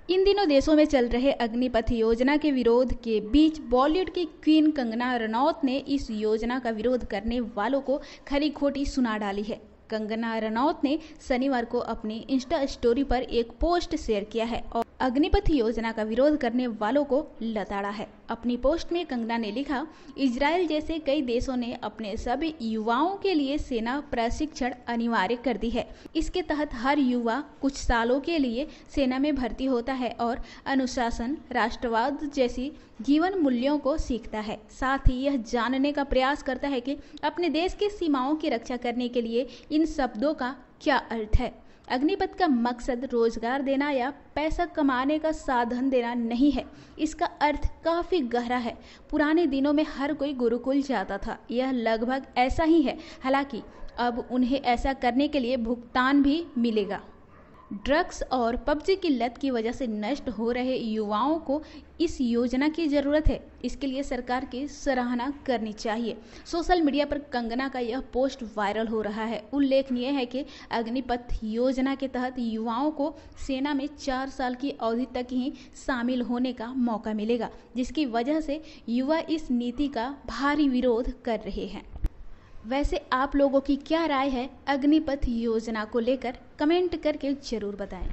इन दिनों देशों में चल रहे अग्निपथ योजना के विरोध के बीच बॉलीवुड की क्वीन कंगना रनौत ने इस योजना का विरोध करने वालों को खरी खोटी सुना डाली है। कंगना रनौत ने शनिवार को अपनी इंस्टा स्टोरी पर एक पोस्ट शेयर किया है और अग्निपथ योजना का विरोध करने वालों को लताड़ा है। अपनी पोस्ट में कंगना ने लिखा, इजराइल जैसे कई देशों ने अपने सभी युवाओं के लिए सेना प्रशिक्षण अनिवार्य कर दी है। इसके तहत हर युवा कुछ सालों के लिए सेना में भर्ती होता है और अनुशासन, राष्ट्रवाद जैसी जीवन मूल्यों को सीखता है। साथ ही यह जानने का प्रयास करता है कि अपने देश की सीमाओं की रक्षा करने के लिए इन शब्दों का क्या अर्थ है। अग्निपथ का मकसद रोजगार देना या पैसा कमाने का साधन देना नहीं है। इसका अर्थ काफी गहरा है। पुराने दिनों में हर कोई गुरुकुल जाता था, यह लगभग ऐसा ही है। हालांकि अब उन्हें ऐसा करने के लिए भुगतान भी मिलेगा। ड्रग्स और पबजी की लत की वजह से नष्ट हो रहे युवाओं को इस योजना की जरूरत है। इसके लिए सरकार की सराहना करनी चाहिए। सोशल मीडिया पर कंगना का यह पोस्ट वायरल हो रहा है। उल्लेखनीय है कि अग्निपथ योजना के तहत युवाओं को सेना में 4 साल की अवधि तक ही शामिल होने का मौका मिलेगा, जिसकी वजह से युवा इस नीति का भारी विरोध कर रहे हैं। वैसे आप लोगों की क्या राय है अग्निपथ योजना को लेकर? कमेंट करके जरूर बताएं।